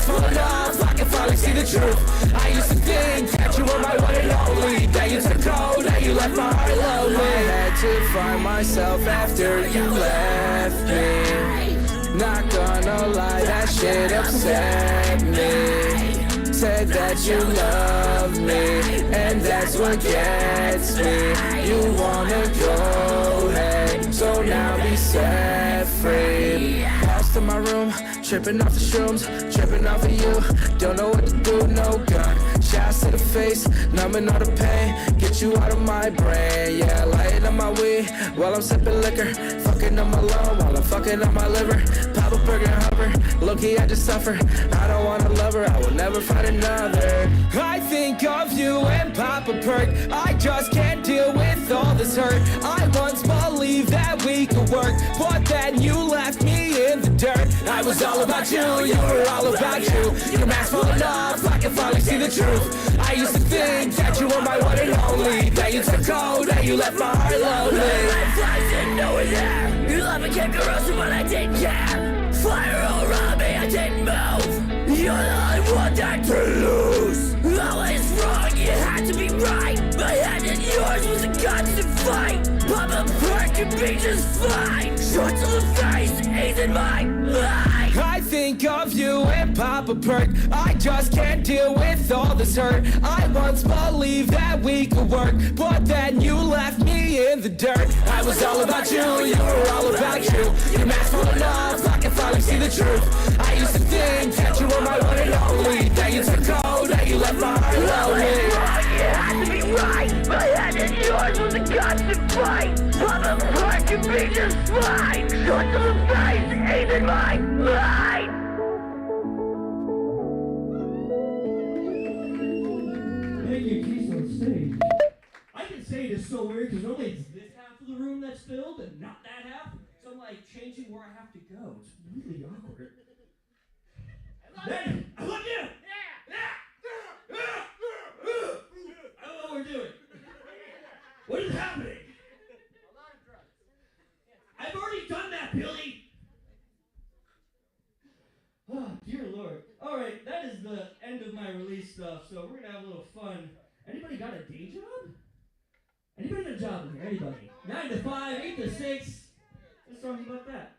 mask falling off, I can finally see the truth. I used to think that you were my one and only, that you took hold, that you left my heart lonely. I had to find myself after you left me. Not gonna lie, that shit upset me. Said that you love me, and that's what gets me. You wanna go ahead, so now be set free. Lost in my room, tripping off the shrooms, tripping off of you. Don't know what to do, no gun. Shots to the face, numbing all the pain. Get you out of my brain, yeah. Lighting up my weed while I'm sipping liquor. Fucking on my lung while I'm fucking on my liver. Pop a burger and hover, low-key I just suffer. I don't want a lover, I will never find another. I think of you and pop a perk. I just can't deal with all this hurt. I once believed that we could work, but then you left me in the dirt. I was all about you were all about you. Your mask falling off, I can finally see the truth. I used to think that you were my one and only, that you took hold, that you left my heart lonely. I didn't know it there. Your love became corrosive, but I didn't care. Fire all around me, I didn't move. You're the only one that to lose. I was wrong, you had to be right. My hand in yours was a constant fight. Pop a perk and be just fine. Shot to the face, ace in my mind. I think of you and pop a perk. I just can't deal with all this hurt. I once believed that we could work, but then you left me in the dirt. I was all about you were all about you. Your mask falling off, I can finally see the truth. I used to think that you were my one and only, that you took hold, that you left my heart lonely. You had to be right. My hand in yours was a constant fight. Pop a perk and be just fine. Shot to the face, ace in my mind. Thank you, Keith on stage. I can say it is so weird because normally it's this half of the room that's filled and not that half. So I'm like changing where I have to go. It's really awkward. I love you! I don't know what we're doing. What is happening? A lot of drugs. I've already done that, Billy! Oh, dear Lord. Alright, that is the end of my release stuff, so we're gonna have a little fun. Anybody got a day job? Anybody got a job in here? Anybody? 9 to 5, 8 to 6. Let's talk about that.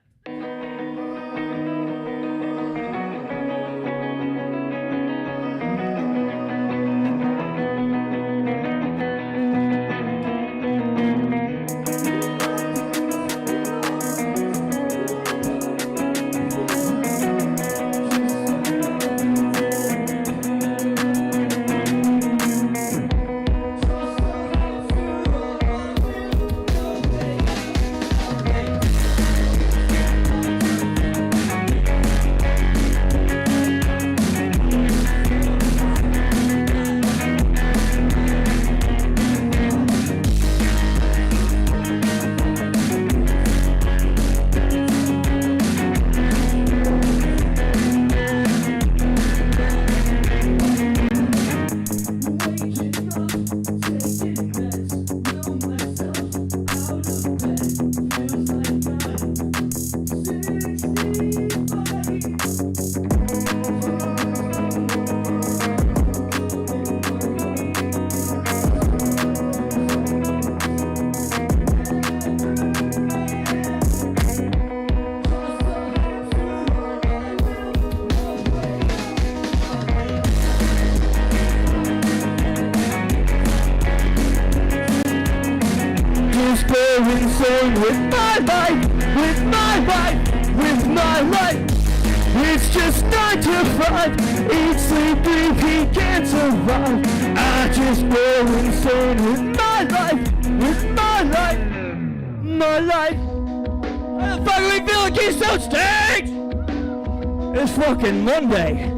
Insane with my life, with my life, with my life. It's just 9 to 5, eat, sleep, repeat, can't survive. I just go insane with my life, with my life, my life. How the fuck are we feeling Keystone Stage? It's fucking Monday.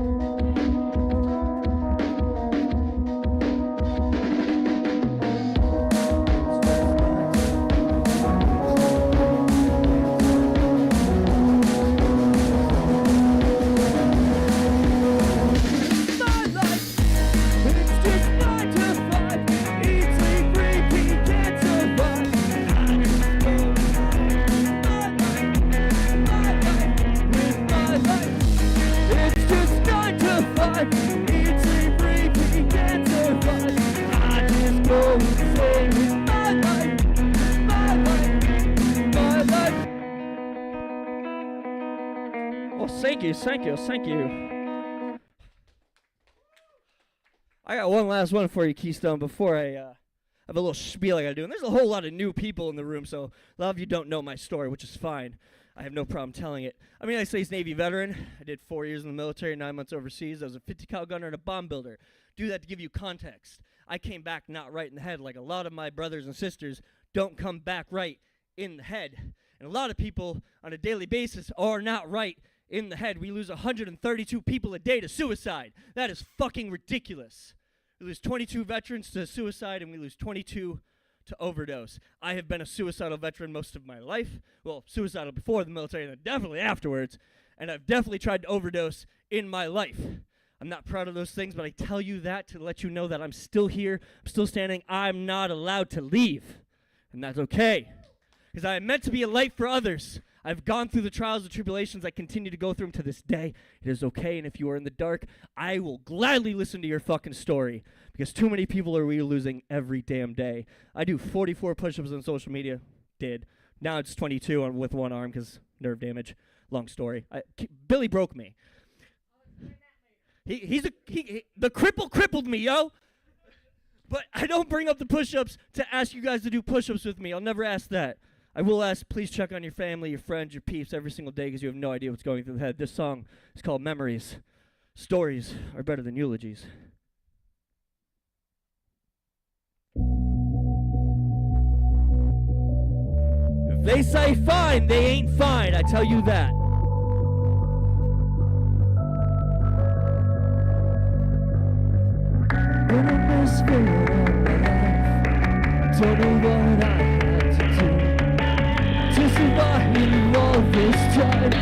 Just Oh, thank you. I got one last one for you, Keystone, before I have a little spiel I gotta do. And there's a whole lot of new people in the room, so a lot of you don't know my story, which is fine. I have no problem telling it. I mean, I say he's Navy veteran. I did 4 years in the military, 9 months overseas. I was a 50 cal gunner and a bomb builder. Do that to give you context. I came back not right in the head, like a lot of my brothers and sisters don't come back right in the head. And a lot of people on a daily basis are not right in the head. We lose 132 people a day to suicide. That is fucking ridiculous. We lose 22 veterans to suicide, and we lose 22 to overdose. I have been a suicidal veteran most of my life. Well, suicidal before the military, and then definitely afterwards. And I've definitely tried to overdose in my life. I'm not proud of those things, but I tell you that to let you know that I'm still here. I'm still standing. I'm not allowed to leave. And that's okay. Because I am meant to be a light for others. I've gone through the trials and tribulations. I continue to go through them to this day. It is okay, and if you are in the dark, I will gladly listen to your fucking story, because too many people are we losing every damn day. I do 44 push-ups on social media. Did. Now it's 22 with one arm because nerve damage. Long story. Billy broke me. The cripple crippled me, yo. But I don't bring up the push-ups to ask you guys to do push-ups with me. I'll never ask that. I will ask, please check on your family, your friends, your peeps every single day, because you have no idea what's going through the head. This song is called Memories. Stories are better than eulogies. If they say fine, they ain't fine, I tell you that. In a misfit of my life, don't know what I had to do to survive all this time.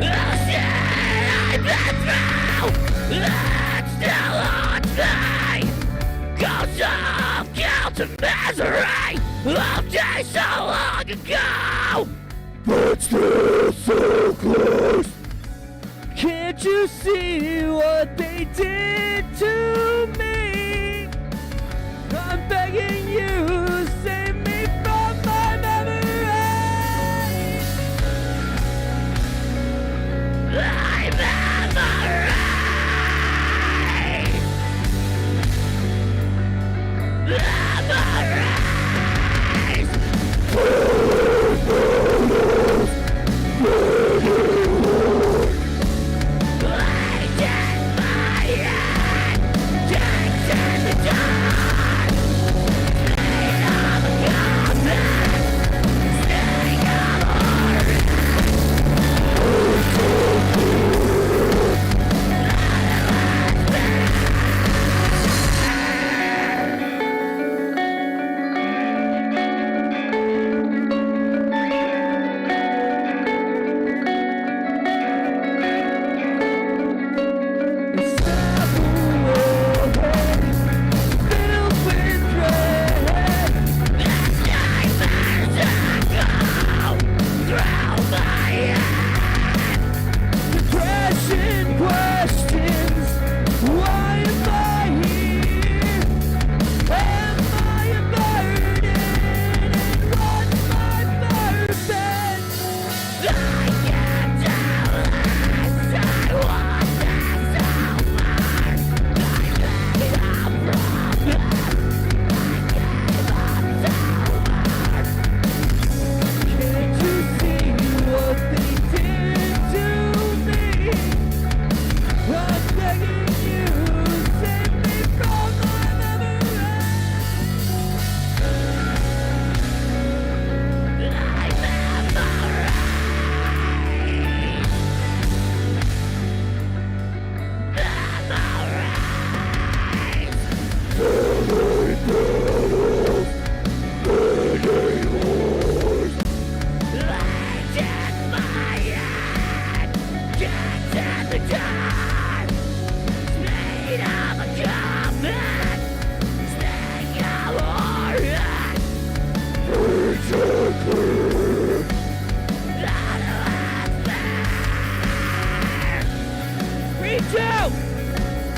Oh shit, I've been through, it's still haunts me. Ghosts of guilt and misery of days so long ago, but still so close. Can't you see what they did to me? I'm begging you, save me from my memories. My memories.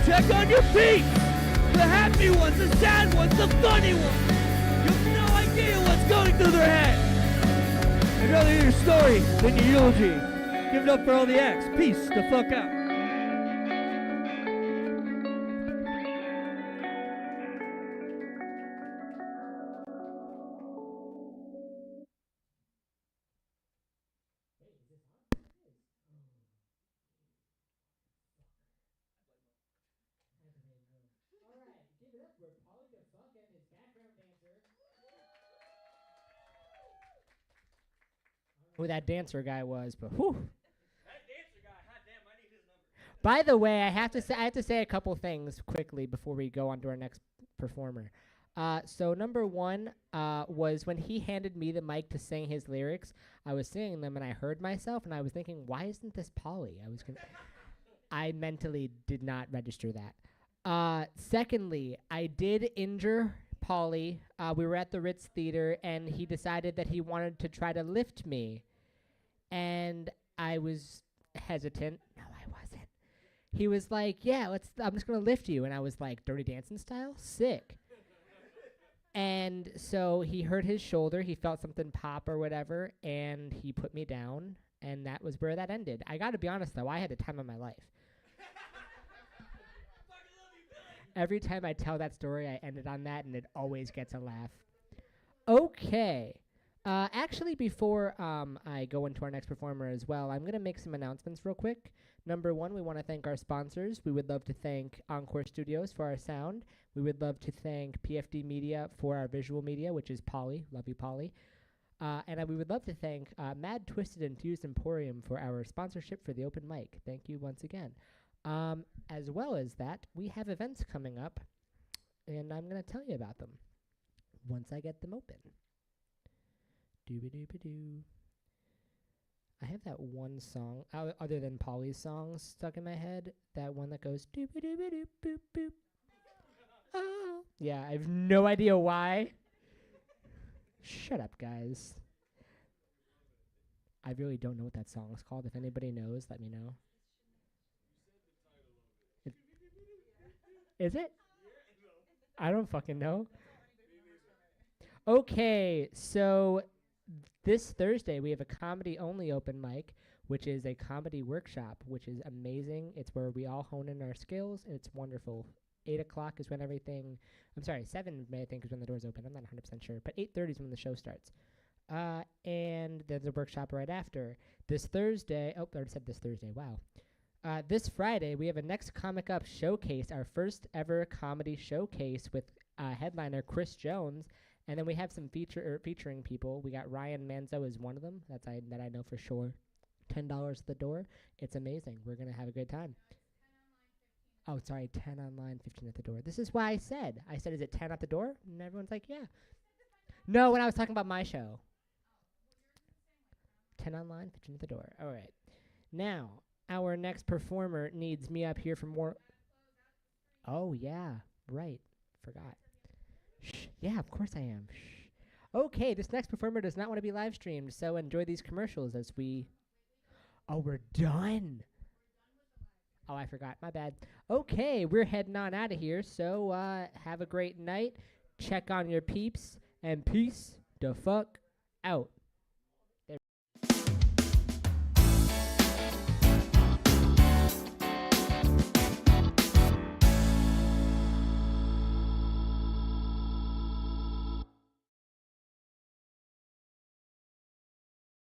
Check on your feet! The happy ones, the sad ones, the funny ones! You have no idea what's going through their head! I'd rather hear your story than your eulogy. Give it up for all the acts. Peace the fuck out. Who that dancer guy was, but whew. By the way, I have to say a couple things quickly before we go on to our next performer. So number one was when he handed me the mic to sing his lyrics. I was singing them and I heard myself and I was thinking, why isn't this Polly? I mentally did not register that. Secondly, I did injure Polly. We were at the Ritz Theater and he decided that he wanted to try to lift me, and I was hesitant. No, I wasn't. He was like, yeah, I'm just going to lift you. And I was like, Dirty Dancing style? Sick. And so he hurt his shoulder. He felt something pop or whatever, and he put me down, and that was where that ended. I got to be honest, though. I had the time of my life. Every time I tell that story, I ended on that, and it always gets a laugh. Okay. Actually, before I go into our next performer as well, I'm going to make some announcements real quick. Number one, we want to thank our sponsors. We would love to thank Encore Studios for our sound. We would love to thank PFD Media for our visual media, which is Polly. Love you, Polly. And we would love to thank Mad Twisted Infused Emporium for our sponsorship for the open mic. Thank you once again. As well as that, we have events coming up, and I'm going to tell you about them once I get them open. Doo-ba-doo-ba-doo. I have that one song, other than Polly's songs, stuck in my head. That one that goes doo-ba-doo-ba-doo-boop-boop. Oh. Yeah, I have no idea why. Shut up, guys. I really don't know what that song is called. If anybody knows, let me know. Is it? I don't fucking know. Okay, so this Thursday we have a comedy-only open mic, which is a comedy workshop, which is amazing. It's where we all hone in our skills, and it's wonderful. 8 o'clock is when everything... I'm sorry, 7 I think is when the doors open. I'm not 100% sure. But 8:30 is when the show starts. And there's a workshop right after. This Thursday... Oh, I already said this Thursday. Wow. This Friday, we have a Next Comic Up showcase, our first ever comedy showcase with headliner Chris Jones. And then we have some featuring people. We got Ryan Manzo as one of them. That I know for sure. $10 at the door. It's amazing. We're going to have a good time. Oh, sorry, 10 online, 15 at the door. This is why I said, is it 10 at the door? And everyone's like, yeah. No, when I was talking about my show. 10 online, 15 at the door. All right. Now, our next performer needs me up here for more. Oh, yeah, right. Forgot. Shh. Yeah, of course I am. Shh. Okay, this next performer does not want to be live streamed, so enjoy these commercials as we... Oh, we're done. Oh, I forgot. My bad. Okay, we're heading on out of here, so have a great night. Check on your peeps, and peace the fuck out.